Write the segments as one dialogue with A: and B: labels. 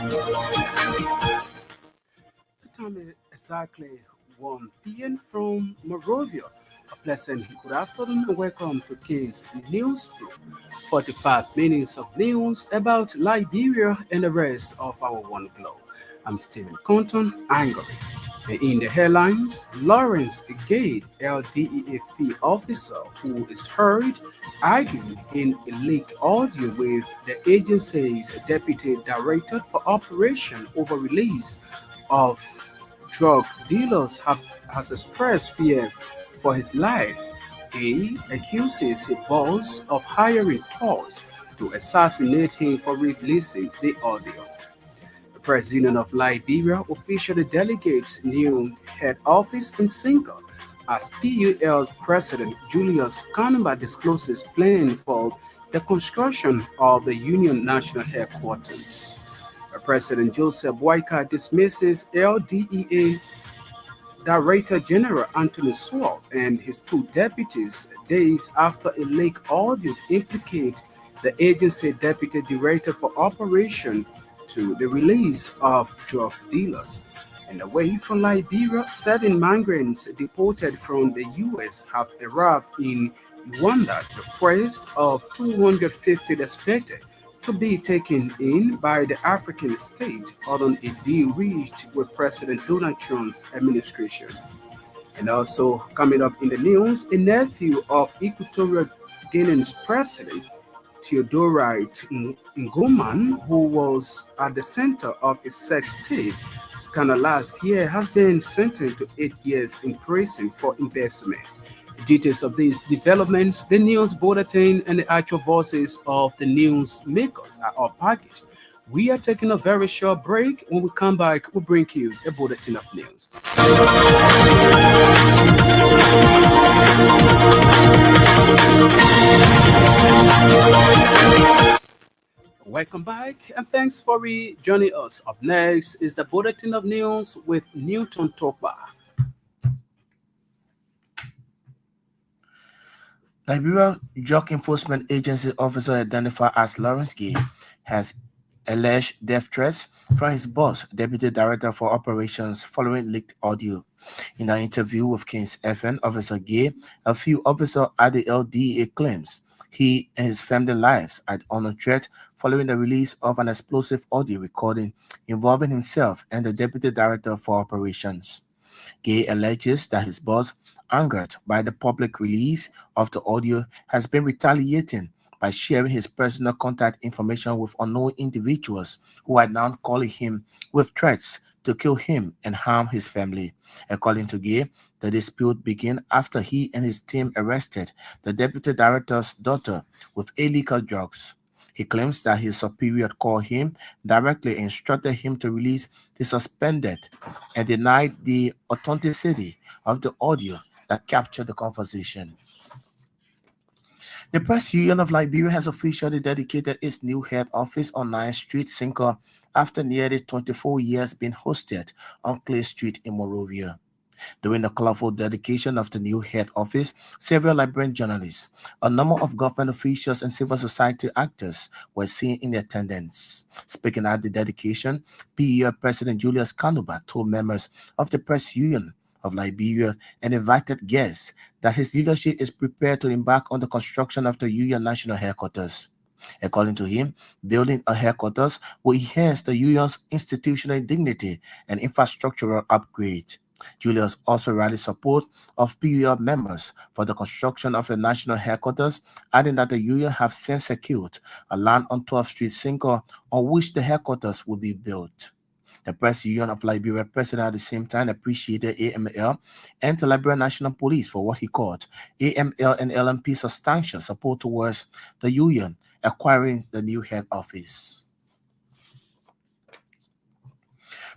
A: The time is exactly 1 p.m. from Morovia. A pleasant good afternoon and welcome to King's News Pro. 45 minutes of news about Liberia and the rest of our one globe. I'm Stephen Compton, Angry. And in the headlines, Lawrence Gate, LDEAF officer who is heard arguing in a leaked audio with the agency's deputy director for operation over release of drug dealers has expressed fear for his life. A accuses his boss of hiring thugs to assassinate him for releasing the audio. The President of Liberia officially delegates new head office in Singapore as PUL President Julius Kanumba discloses plan for the construction of the Union National Headquarters. President Joseph Boyka dismisses LDEA Director General Anthony Swart and his two deputies days after a leaked audio implicate the agency deputy director for operation to the release of drug dealers. And away from Liberia, 7 migrants deported from the U.S. have arrived in Rwanda, the first of 250 expected to be taken in by the African state on a deal reached with President Donald Trump's administration. And also coming up in the news, a nephew of Equatorial Guinea's president, Theodorite Ngoman, who was at the center of a sex tape scandal last year, has been sentenced to 8 years in prison for embezzlement. Details of these developments, the news bulletin, and the actual voices of the news makers are all packaged. We are taking a very short break. When we come back, we'll bring you a bulletin of news. Welcome back and thanks for joining us. Up next is the bulletin of news with Newton Topa.
B: Liberia Drug Enforcement Agency officer identified as Lawrence Gay has alleged death threats from his boss, Deputy Director for Operations, following leaked audio. In an interview with King's FN, Officer Gay, a few officers at the LDA claims he and his family lives are under threat following the release of an explosive audio recording involving himself and the Deputy Director for Operations. Gay alleges that his boss, angered by the public release of the audio, has been retaliating by sharing his personal contact information with unknown individuals who are now calling him with threats to kill him and harm his family. According to Gay, the dispute began after he and his team arrested the deputy director's daughter with illegal drugs. He claims that his superior called him, directly instructed him to release the suspended, and denied the authenticity of the audio that captured the conversation. The Press Union of Liberia has officially dedicated its new head office on 9th Street, Cinco, after nearly 24 years being hosted on Clay Street in Morovia. During the colorful dedication of the new head office, several Liberian journalists, a number of government officials, and civil society actors were seen in attendance. Speaking at the dedication, PER President Julius Kanumba told members of the Press Union of Liberia and invited guests that his leadership is prepared to embark on the construction of the Union National Headquarters. According to him, building a headquarters will enhance the union's institutional dignity and infrastructural upgrade. Julius also rallied support of PUL members for the construction of the national headquarters, adding that the union have since secured a land on 12th Street, Cinco, on which the headquarters will be built. The Press Union of Liberia president at the same time appreciated AML and the Liberia National Police for what he called AML and LMP substantial support towards the union acquiring the new head office.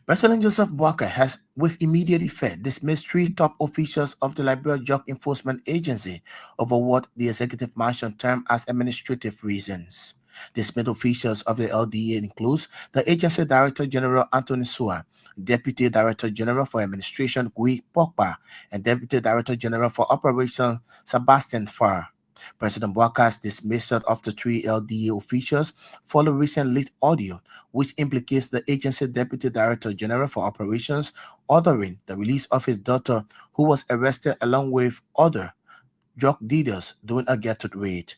B: President Joseph Boakai has, with immediate effect, dismissed 3 top officials of the Liberia Drug Enforcement Agency over what the executive mansion termed as administrative reasons. Dismissed officials of the LDA includes the Agency Director General Anthony Swart, Deputy Director General for Administration Gui Pogba, and Deputy Director General for Operations Sebastian Farr. President Bouakar's dismissal of the three LDA officials follow recent leaked audio, which implicates the agency Deputy Director General for Operations ordering the release of his daughter, who was arrested along with other drug dealers during a ghetto raid.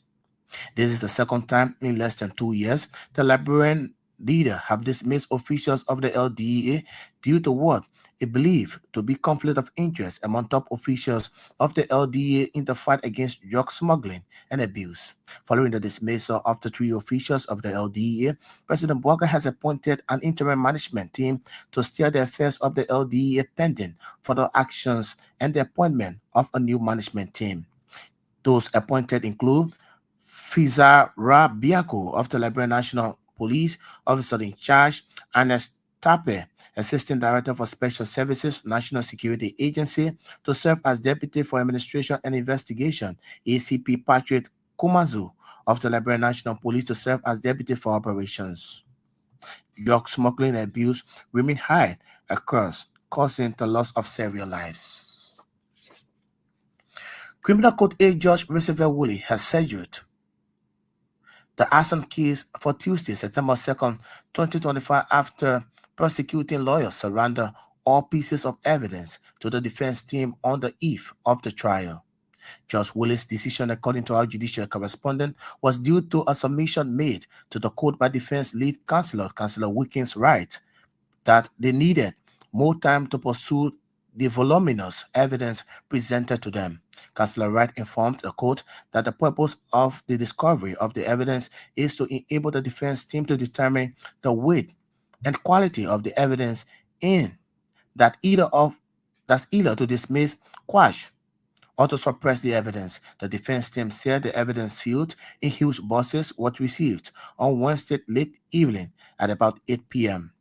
B: This is the second time in less than 2 years the Liberian leader have dismissed officials of the LDEA due to what it believed to be conflict of interest among top officials of the LDEA in the fight against drug smuggling and abuse. Following the dismissal of the three officials of the LDEA, President Boaga has appointed an interim management team to steer the affairs of the LDEA pending further actions and the appointment of a new management team. Those appointed include Fizara Biako of the Liberian National Police, officer in charge, Ernest Tape, Assistant Director for Special Services, National Security Agency, to serve as Deputy for Administration and Investigation, ACP Patrick Kumazu of the Liberian National Police to serve as Deputy for Operations. Drug smuggling and abuse remain high across, causing the loss of several lives. Criminal Court A Judge Roosevelt Woolley has scheduled the arson case for Tuesday, September 2nd, 2025, after prosecuting lawyers surrender all pieces of evidence to the defense team on the eve of the trial. Judge Willis' decision, according to our judicial correspondent, was due to a submission made to the court by defense lead counsel, Councillor Wilkins Wright, that they needed more time to pursue the voluminous evidence presented to them. Councillor Wright informed the court that the purpose of the discovery of the evidence is to enable the defense team to determine the weight and quality of the evidence in that that's either to dismiss, quash, or to suppress the evidence. The defense team said the evidence sealed in huge boxes was received on Wednesday late evening at about 8 p.m.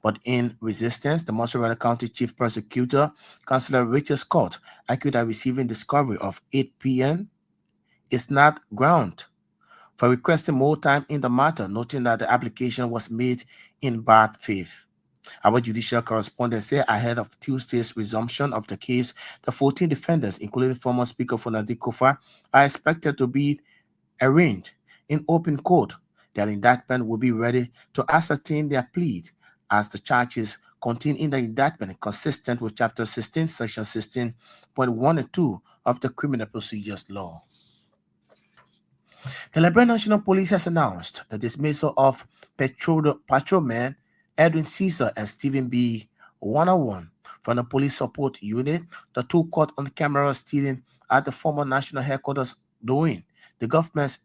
B: But in resistance, the Montserrat County Chief Prosecutor, Councillor Richard Scott, argued that receiving discovery of 8 p.m. is not ground for requesting more time in the matter, noting that the application was made in bad faith. Our judicial correspondent said ahead of Tuesday's resumption of the case, the 14 defendants, including former Speaker Fonadi Kofa, are expected to be arraigned in open court. Their indictment will be ready to ascertain their plea as the charges contained in the indictment consistent with Chapter 16, Section 16.1 and 2 of the Criminal Procedures Law. The Liberian National Police has announced the dismissal of patrolman Edwin Caesar and Stephen B. 101 from the police support unit. The two caught on camera stealing at the former national headquarters during the government's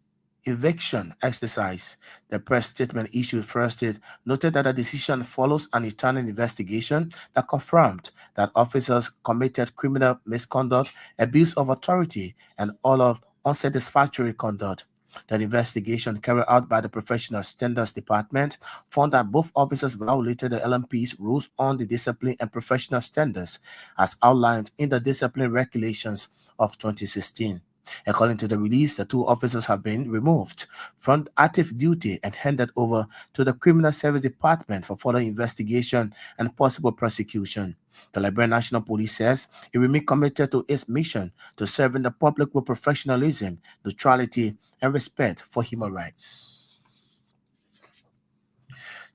B: eviction exercise. The press statement issued Thursday noted that the decision follows an internal investigation that confirmed that officers committed criminal misconduct, abuse of authority, and all of unsatisfactory conduct. The investigation carried out by the Professional Standards Department found that both officers violated the LMP's rules on the discipline and professional standards as outlined in the discipline regulations of 2016. According to the release, the two officers have been removed from active duty and handed over to the Criminal Service Department for further investigation and possible prosecution. The Liberian National Police says it remains committed to its mission to serving the public with professionalism, neutrality, and respect for human rights.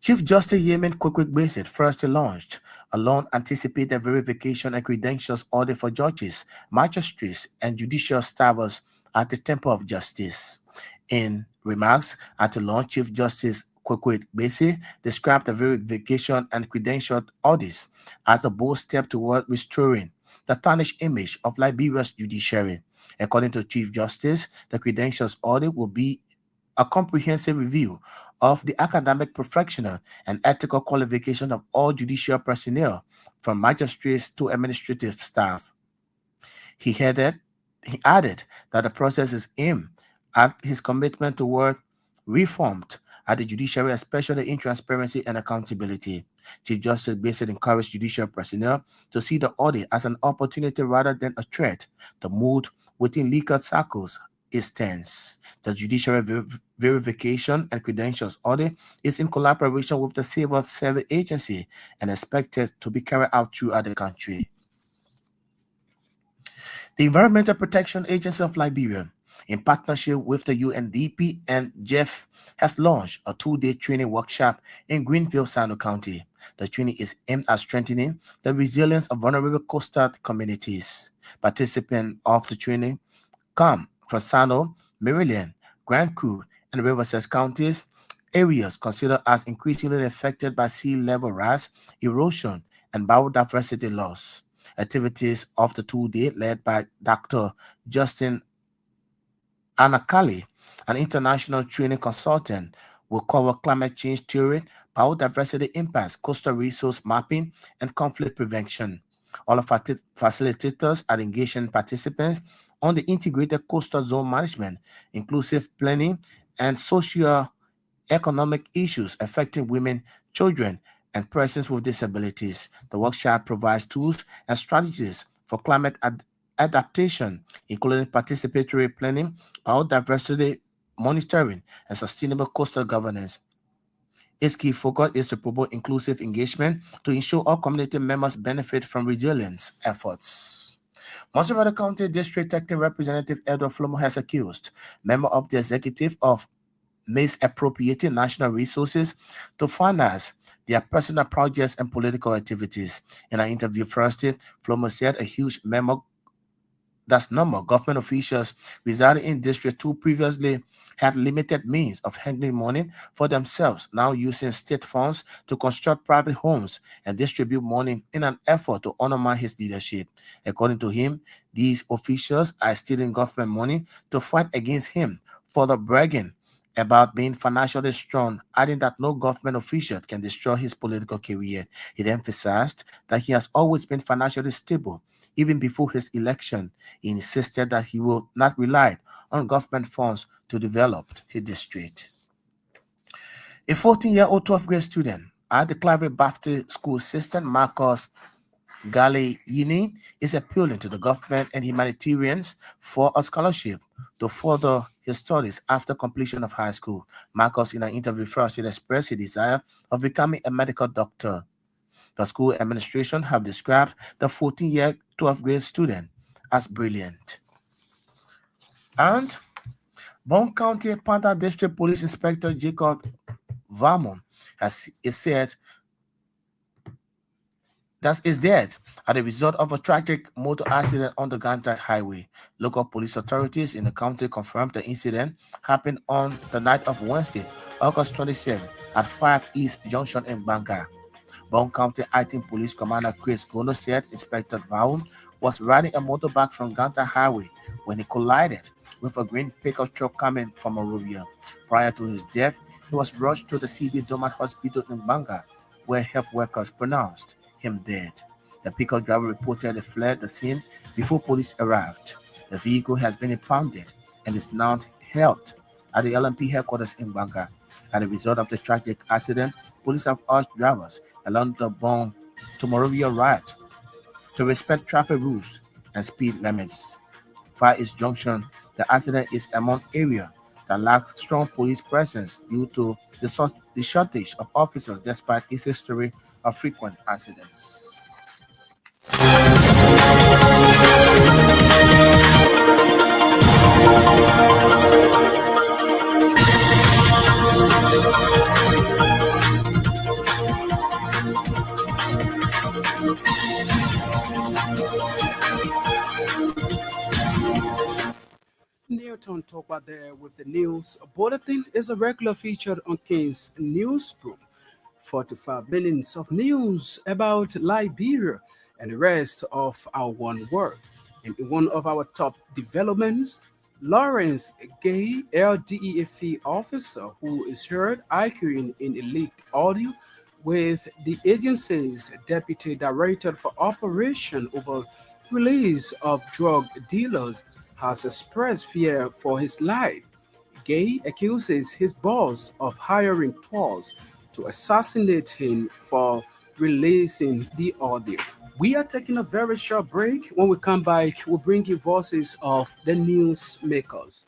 B: Chief Justice Yemen Quick Basit first launched a long-anticipated verification and credentials audit for judges, magistrates, and judicial staffers at the Temple of Justice. In remarks at the launch, Chief Justice Quick Basit described the verification and credential audits as a bold step toward restoring the tarnished image of Liberia's judiciary. According to Chief Justice, the credentials audit will be a comprehensive review of the academic professional and ethical qualification of all judicial personnel, from magistrates to administrative staff. He added that the process is aimed at his commitment toward reform at the judiciary, especially in transparency and accountability. Chief Justice Basit encouraged judicial personnel to see the audit as an opportunity rather than a threat. The mood within legal circles is tense. The Judiciary Verification and Credentials Audit is in collaboration with the Civil Service Agency and expected to be carried out throughout the country. The Environmental Protection Agency of Liberia in partnership with the UNDP and Jeff, has launched a 2-day training workshop in Greenville, Sano County. The training is aimed at strengthening the resilience of vulnerable coastal communities. Participants of the training come from Sano, Maryland, Grand Coulee, and Riverside counties, areas considered as increasingly affected by sea level rise, erosion, and biodiversity loss. Activities of the 2 day, led by Dr. Justin Anakali, an international training consultant, will cover climate change theory, biodiversity impacts, coastal resource mapping, and conflict prevention. All of facilitators are engaging participants on the integrated coastal zone management, inclusive planning, and social economic issues affecting women, children, and persons with disabilities. The workshop provides tools and strategies for adaptation, including participatory planning, biodiversity monitoring, and sustainable coastal governance. Its key focus is to promote inclusive engagement to ensure all community members benefit from resilience efforts. Montserrat County District Acting Representative Edward Flomo has accused member of the executive of misappropriating national resources to finance their personal projects and political activities. In an interview Thursday, Flomo said a huge memo that's number government officials residing in District 2 previously had limited means of handling money for themselves, now using state funds to construct private homes and distribute money in an effort to undermine his leadership. According to him, these officials are stealing government money to fight against him, further bragging about being financially strong, adding that no government official can destroy his political career. He emphasized that he has always been financially stable, even before his election. He insisted that he will not rely on government funds to develop his district. A 14-year-old 12th grade student at the Clary Baptist School system, Marcus Galliini, is appealing to the government and humanitarians for a scholarship to further his studies after completion of high school. Marcus, in an interview first, expressed his desire of becoming a medical doctor. The school administration have described the 14-year 12th grade student as brilliant. And Bone County Panther District Police Inspector Jacob Varmon has said that is dead as a result of a tragic motor accident on the Gantart Highway. Local police authorities in the county confirmed the incident happened on the night of Wednesday, August 27, at 5 East Junction in Banga. Bone County Acting Police Commander Chris Gono said Inspector Vaughan was riding a motorbike from Ganta Highway when he collided with a green pickup truck coming from Monrovia. Prior to his death, he was rushed to the CB Domat Hospital in Banga, where health workers pronounced him dead. The pickup driver reportedly fled the scene before police arrived. The vehicle has been impounded and is now held at the LMP headquarters in Banga. As a result of the tragic accident, police have urged drivers along the Bone to Monrovia Road to respect traffic rules and speed limits. Far East Junction, the accident is among area that lacks strong police presence due to the shortage of officers despite its history of frequent accidents.
A: Newton talk about there with the news bulletin is a regular feature on King's Newsroom. 45 minutes of news about Liberia and the rest of our one world. In one of our top developments, Lawrence Gay, LDEFE officer who is heard arguing in a leaked audio with the agency's deputy director for operation over release of drug dealers, has expressed fear for his life. Gay accuses his boss of hiring trolls to assassinate him for releasing the audio. We are taking a very short break. When we come back, we'll bring you voices of the newsmakers.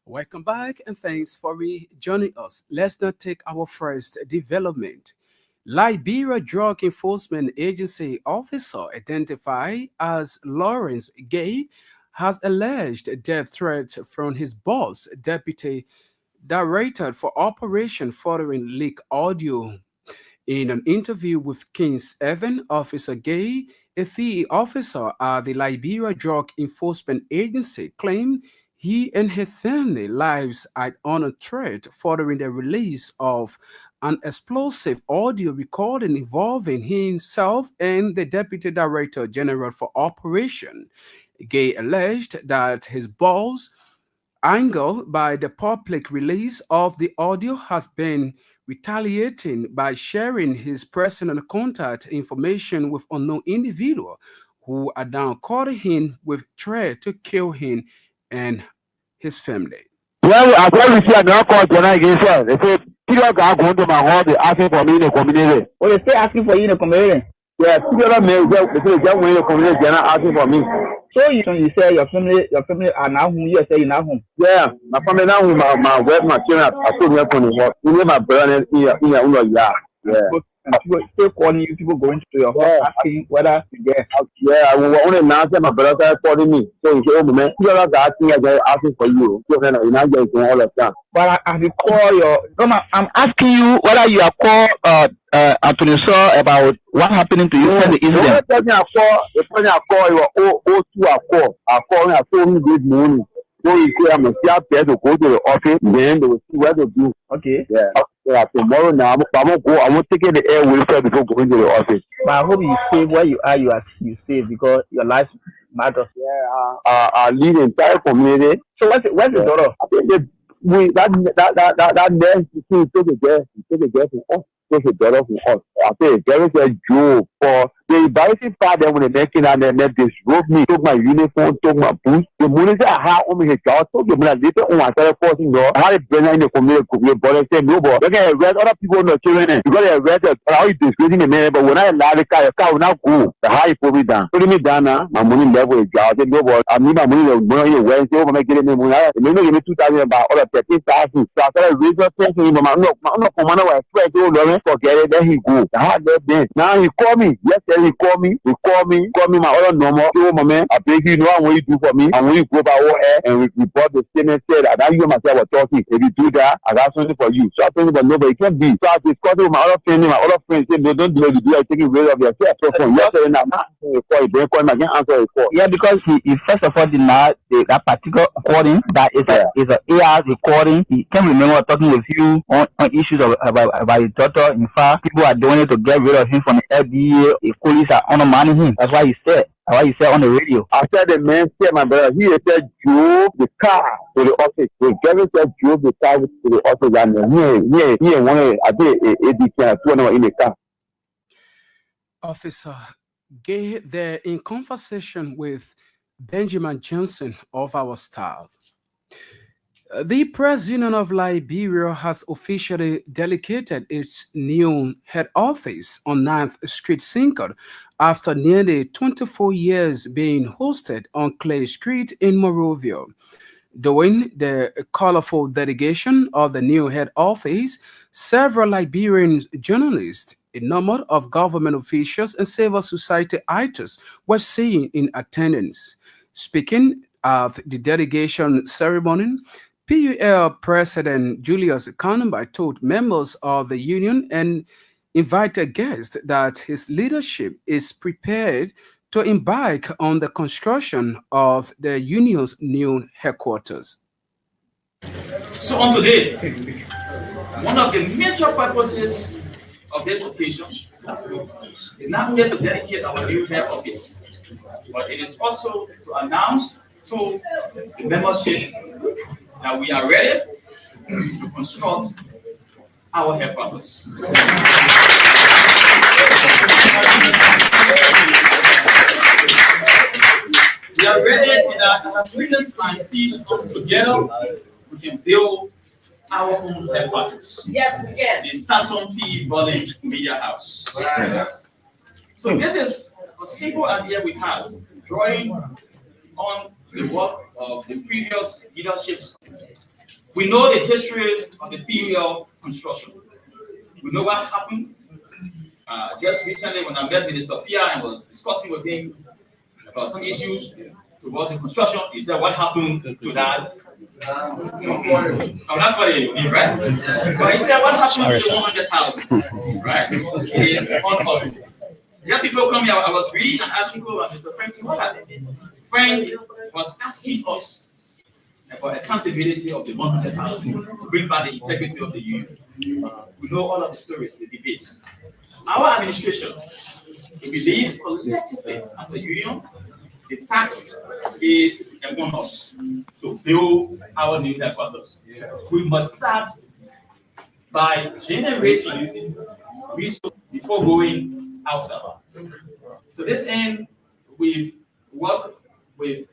A: Welcome back and thanks for joining us. Let's now take our first development. Liberia Drug Enforcement Agency officer identified as Lawrence Gay has alleged death threats from his boss, Deputy Director for Operation following leak audio. In an interview with King's Evan, Officer Gay, a FE officer at the Liberia Drug Enforcement Agency, claimed he and his family lives are under threat following the release of an explosive audio recording involving himself and the Deputy Director General for Operation. Gay alleged that his boss angered by the public release of the audio has been retaliating by sharing his personal contact information with unknown individuals who are now calling him with threat to kill him and his family.
C: Well, as well as you now called Jonah against well, they say, Peter got going to my home, they asking for me in the community.
D: Oh, they stay asking for you in the community.
C: Yeah, Peter may well, they say, just in the community, they're not asking for me.
D: So you say your family are now home. You say you now home.
C: Yeah, my family now, my wife, my children, I told me from the work. You know, my brother in your yeah.
D: People still calling you, people going to your house asking whether you get.
C: Yeah, I will only now say my brother started calling me. So he said, oh, man, Peter got asking for you. So then, you're not getting all the time.
D: But I will call your. I'm asking you whether you are called Anthony Saw about what happening to you in the incident.
C: The person I call, you are O2 I call, I told him this morning. So he said, I'm still there to go to the office, then they will see what to do.
D: Okay.
C: Yeah, tomorrow now, I won't go, I won't take the airway first before going to the office.
D: But I hope you stay where you are, you stay because your life matters.
C: Yeah, I lead the entire community.
D: So where's the daughter?
C: I think that man, he took a girl from us. Take a daughter from us. I say, there is a joke for the embarrassing part that when the next thing and then they disrobe me, took my uniform, took my boots. The money that I had on me, his child, took the money later on, I started forcing her. I had a brother in the community, but I said, no, but they can arrest other people in the children because they arrested how you disgracing the man. But when I allowed the car will not go. The how you put me down. Putting me down now, my money level is down. I said, no, but I need my money to go on your Wednesday, over my getting me money. They may give me 2,000 about other 13,000. So I started raising attention, but I'm not commander was afraid to forget it. Then he go. I had that then. Now he called me. Yesterday he called me. Call me my other number. So my man, I beg you know what you do for me. And when you go by air and we report the statement said that now you myself were talking. If you do that, I got something for you. So I told him, but nobody can be. So I discussed with my other friends said, no, don't do it. You do it, taking rid of yourself. So from yesterday now, you don't call him, I can't answer his call.
D: Yeah, because he first of all denied that particular recording that is an AR recording. He can't remember talking with you on issues about his daughter. In fact, people are doing it to get rid of him from the FDA. The police are undermining him. That's why he said. That's why he said on the radio.
C: After the man said, my brother, he said, drove the car to the office. The Gavin said, drove the car to the office. And he wanted, I think, a in the car.
A: Officer Gay there in conversation with Benjamin Johnson of our staff. The Press Union of Liberia has officially dedicated its new head office on 9th Street, Sincod, after nearly 24 years being hosted on Clay Street in Monrovia. During the colorful dedication of the new head office, several Liberian journalists, a number of government officials, and civil society actors were seen in attendance. Speaking at the dedication ceremony, PUL President Julius Kanumba told members of the union and invited guests that his leadership is prepared to embark on the construction of the union's new headquarters.
E: So on today, one of the major purposes of this occasion is not only to dedicate our new head office, but it is also to announce to the membership that we are ready to construct our headquarters. We are ready that as witness and speech come together, we can build our own headquarters. Yes, we can. The Stanton P. Bolling Media House. Right. So this is a simple idea we have, drawing on the work of the previous leaderships. We know the history of the PEL construction. We know what happened. Just recently, when I met Minister Pia and was discussing with him about some issues towards the construction, he said, "What happened to that?" I'm not quite you, right? But he said, "What happened to the 100,000?" Right? It is on us. Just before coming, I was reading an article about Mr. Frank Simona. Frank was asking us about accountability of the 100,000, bring back the integrity of the union. We know all of the stories, the debates. Our administration, we believe collectively as a union, the task is upon us to build our new headquarters. We must start by generating resources before going outside. To this end, we've worked with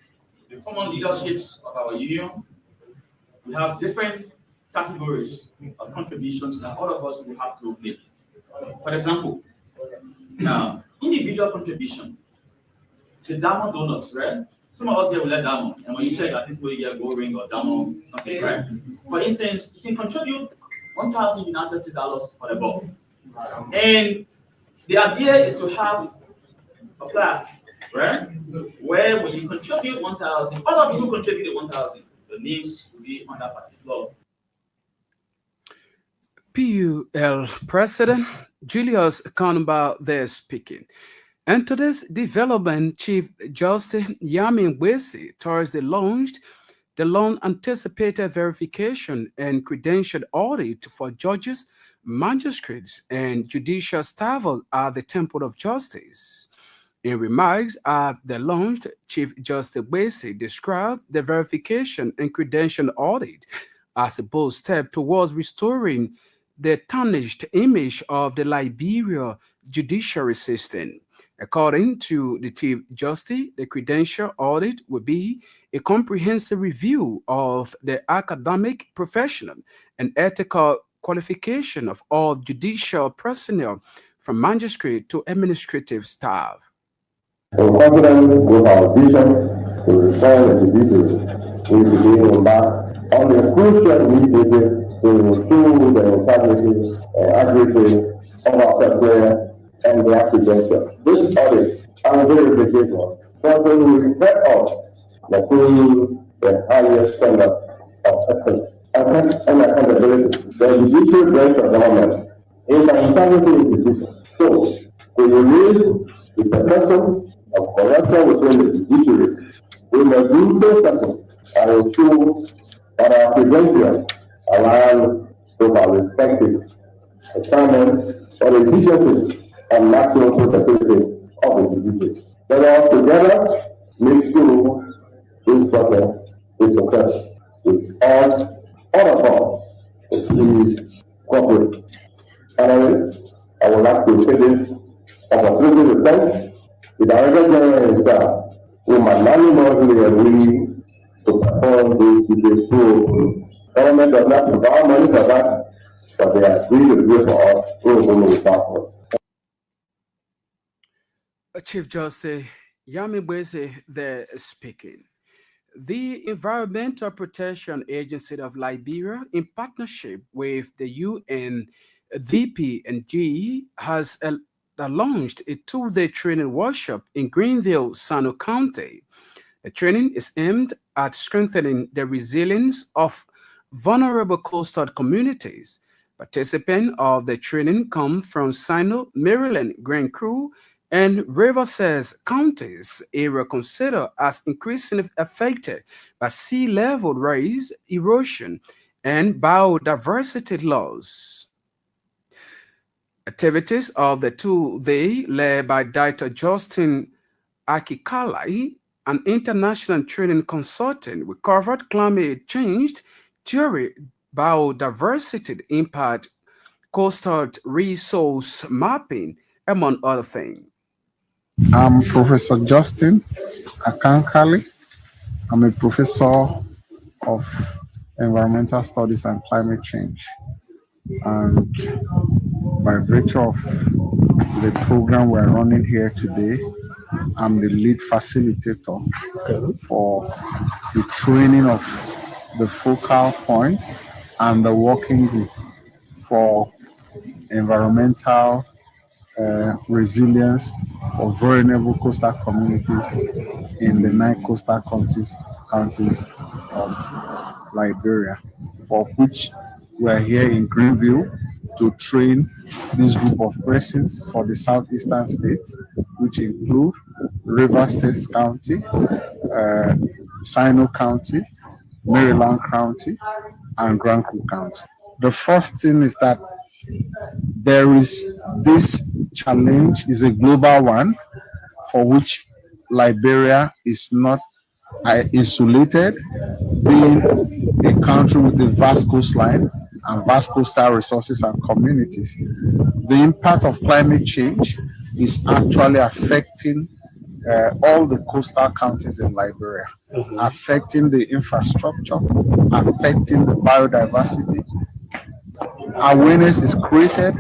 E: the former leaderships of our union. We have different categories of contributions that all of us will have to make. For example, individual contribution to diamond donors, right? Some of us here will let diamond, and when you check, at least you get gold ring or diamond, something, right? For instance, you can contribute 1,000 United States dollars or above, and the idea is to have a plaque, right? Where when you contribute 1,000, all of you who contributed 1,000, the names will be on that particular.
A: PUL President Julius Kanumba there speaking. And today's development, Chief Justice Yamin Wesi Thursday launched the long anticipated verification and credential audit for judges, magistrates, and judicial staff at the Temple of Justice. In remarks at the launch, Chief Justice Wesi described the verification and credential audit as a bold step towards restoring the tarnished image of the Liberia judiciary system. According to the Chief Justice, the credential audit will be a comprehensive review of the academic, professional, and ethical qualification of all judicial personnel from magistrate to administrative staff.
F: In confidence with our vision to reform the judiciary, we begin embark on a crucial initiative to ensure the integrity and accuracy of our personnel and their credentials. This audit and verification further will prepare us to the highest standard of excellence and accountability. The judicial branch of government is an integrity institution. So, we release the perception of corruption within the judiciary. We must do so something and ensure that our credentials align with our respective assignments for the efficiency and maximum productivity of the judiciary. Let us together make sure this process is successful. With all of us, please cooperate. Finally, I would like to take this opportunity to thank the Director General himself, who magnanimously agreed to perform this with the government does not provide money for that, but they agreed to do it for us through the passports.
A: Chief Justice Yami Bweze there speaking. The Environmental Protection Agency of Liberia, in partnership with the UNDP and GE, has launched a two-day training workshop in Greenville, Sano County. The training is aimed at strengthening the resilience of vulnerable coastal communities. Participants of the training come from Sino, Maryland, Grand Crew, and Riverside counties, area considered as increasingly affected by sea level rise, erosion, and biodiversity loss. Activities of the two-day, led by Dr. Justin Akikalai, an international training consultant, we covered climate change theory, biodiversity impact, coastal resource mapping, among other things.
G: I'm Professor Justin Akankali. I'm a professor of environmental studies and climate change. And by virtue of the program we're running here today, I'm the lead facilitator for the training of the focal points and the working group for environmental resilience for vulnerable coastal communities in the 9 coastal counties of Liberia, for which we are here in Greenville to train this group of persons for the southeastern states, which include Rivers State County, Sino County, Maryland County, and Grand Creek County. The first thing is that there is this challenge is a global one for which Liberia is not insulated, being a country with a vast coastline and vast coastal resources and communities. The impact of climate change is actually affecting all the coastal counties in Liberia, affecting the infrastructure, affecting the biodiversity. Awareness is created,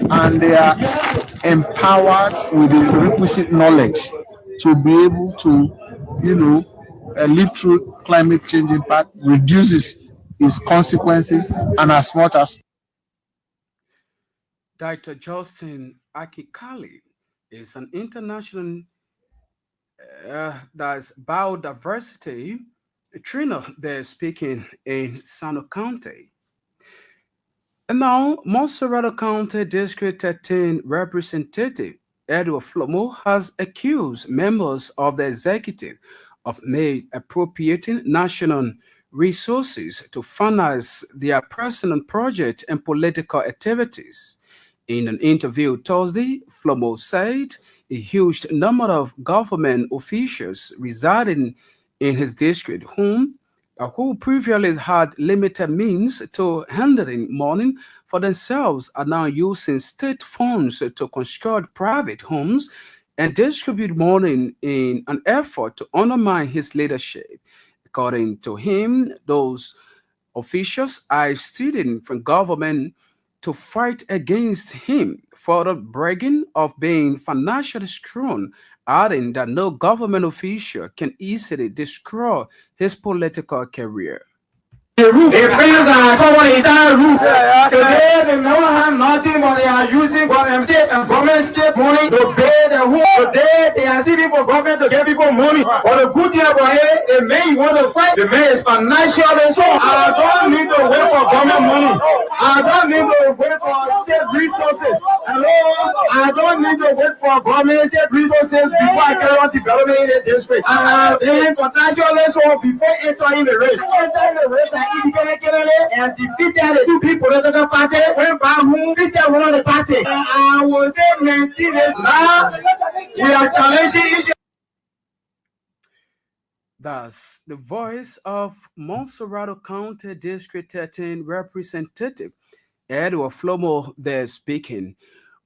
G: and they are empowered with the requisite knowledge to be able to, live through climate change impact, reduces its consequences, and as much as
A: Dr. Justin Akikali is an international that's biodiversity trainer there speaking in Sano County. And now, Monserrato County District 13 Representative Edward Flomo has accused members of the executive of appropriating national resources to finance their personal project and political activities. In an interview Thursday, Flomo said a huge number of government officials residing in his district who previously had limited means to handling money for themselves are now using state funds to construct private homes and distribute money in an effort to undermine his leadership. According to him, those officials are stealing from government to fight against him, further bragging of being financially strong, adding that no government official can easily destroy his political career.
H: The roof, the fence are covered the entire roof. Today they never have nothing, but they are using government state and government state money to pay the roof. Today they are stealing for government to get people money. But the good thing about it, the man you want to fight, the man is financially so. I don't need to wait for government money. I don't need to wait for state resources. Hello, I don't need to wait for government state resources before I carry on development in the district. I have been financially so before entering the race. Entering the race, and defeated the two people political party went back home, defeated one of the party. I will say maintain this now. We are challenging issues.
A: Thus, the voice of Monserrato County District 13 Representative Edward Flomo there speaking.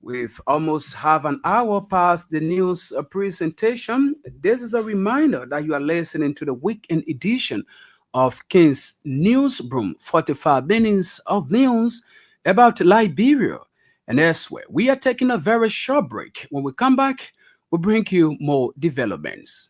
A: With almost half an hour past the news presentation, this is a reminder that you are listening to the weekend edition of King's Newsroom, 45 minutes of news about Liberia and elsewhere. We are taking a very short break. When we come back, we'll bring you more developments.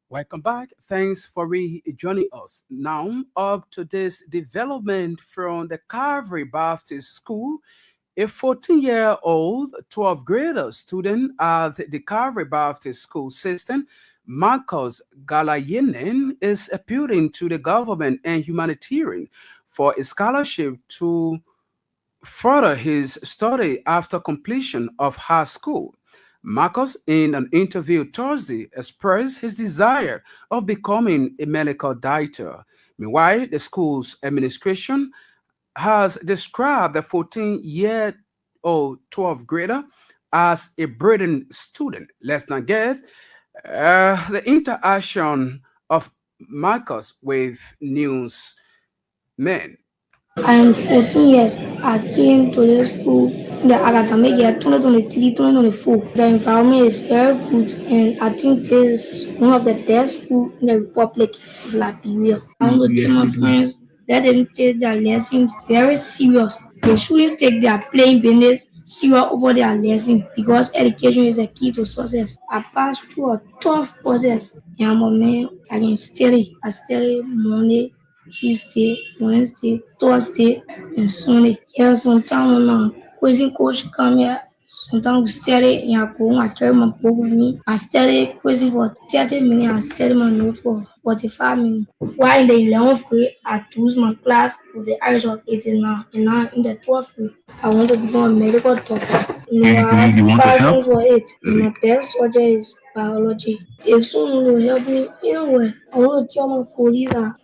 A: Welcome back. Thanks for joining us. Now, up to this development from the Calvary Baptist School, a 14-year-old 12th grader student at the Calvary Baptist School system, Marcus Galayenen, is appealing to the government and humanitarian for a scholarship further his study after completion of high school. Marcus, in an interview Thursday, expressed his desire of becoming a medical doctor. Meanwhile, the school's administration has described the 14-year-old 12th grader as a brilliant student. Let's not get the interaction of Marcus with newsmen.
I: I'm 14 years. I came to the school in the academic year 2023 2024. The environment is very good, and I think this is one of the best schools in the Republic of Liberia. I want to tell my friends let them take their lessons very serious. They shouldn't take their playing business serious over their lesson because education is the key to success. I passed through a tough process, and I'm a man. I can study. I study Monday, Tuesday, Wednesday, Thursday, and Sunday. Yeah, sometimes when my quizzing coach come here, sometimes we study and I go home, I carry my book with me. I study quizzing for 30 minutes, I study my note for 45 minutes. While in the 11th grade, I choose my class with the average of 89, and now in the 12th grade, I want to become a medical doctor. You know, I have passion for it, and my best subject is biology. If someone will help me anyway, I want to tell my colleagues that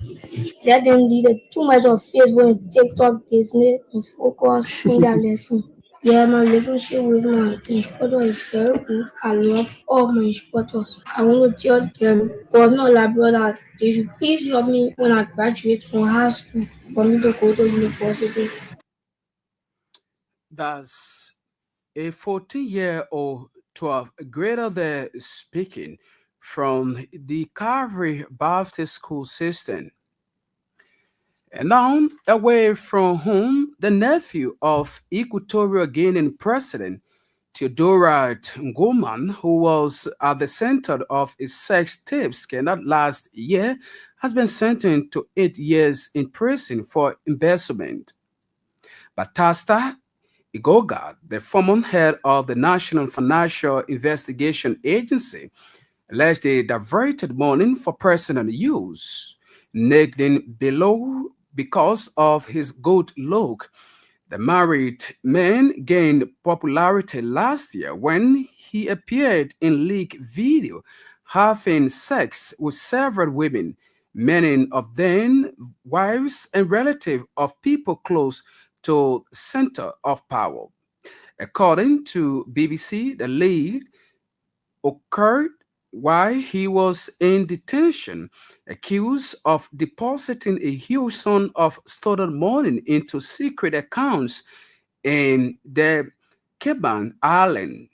I: let them lead too much of Facebook and TikTok business and focus on their lesson. Yeah, my relationship with my instructor is very good. I love all my instructors. I want to tell them, Governor Labrador, that they should please help me when I graduate from high school for me to go to university.
A: That's a 14-year-old 12 grader there speaking from the Calvary Baptist School system. And now, away from home, the nephew of Equatorial Guinean President Theodorat Ngoman, who was at the center of a sex tape scandal last year, has been sentenced to 8 years in prison for embezzlement. Batasta Igoga, the former head of the National Financial Investigation Agency, alleged they diverted money for personal use, neglecting below because of his good look. The married man gained popularity last year when he appeared in leaked video having sex with several women, many of them wives and relatives of people close to center of power. According to BBC, the leak occurred while he was in detention, accused of depositing a huge sum of stolen money into secret accounts in the Cayman Island.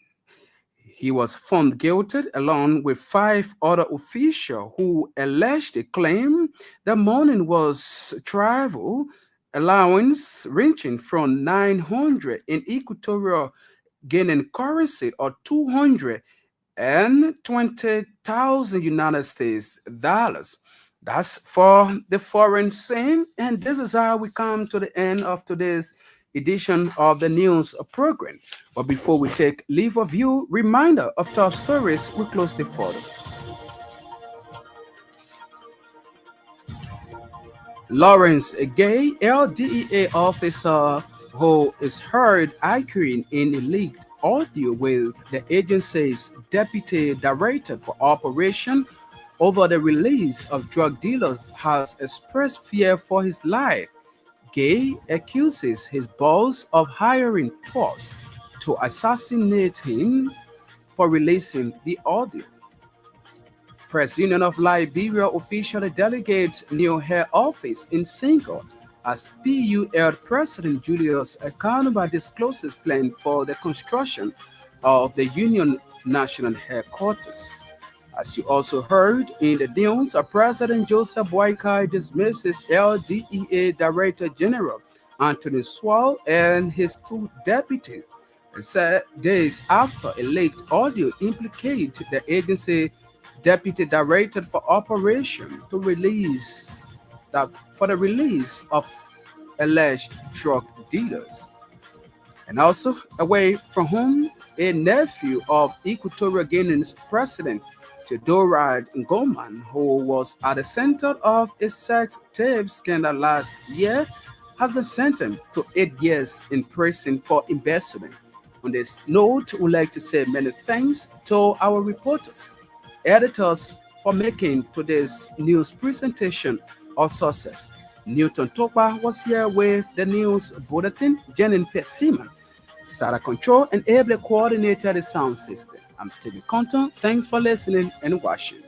A: He was found guilty along with five other officials who allegedly claimed the money was travel allowance ranging from 900 in Equatorial Guinean currency or 220,000 United States dollars. That's for the foreign scene. And this is how we come to the end of today's edition of the news program. But before we take leave of you, reminder of top stories we close the photo. Lawrence, a gay LDEA officer who is heard arguing in a leaked audio with the agency's deputy director for operation over the release of drug dealers, has expressed fear for his life. Gay accuses his boss of hiring trolls to assassinate him for releasing the audio. Press Union of Liberia officially delegates new head office in Single as PUL President Julius Ekanuba discloses plan for the construction of the Union National Headquarters. As you also heard in the news, President Joseph Boakai dismisses LDEA Director General Anthony Swall and his two deputies, said days after a leaked audio implicated the agency deputy director for operation to release that for the release of alleged drug dealers. And also away from home, a nephew of Equatorial Guinea's president Theodorad Ngoman, who was at the center of a sex tape scandal last year, has been sentenced to 8 years in prison for embezzlement. On this note, we'd like to say many thanks to our reporters, editors for making today's news presentation a success. Newton Topa was here with the news bulletin, Jenin Pesiman, Sarah Control, and ably coordinated the sound system. I'm Stephen Compton. Thanks for listening and watching.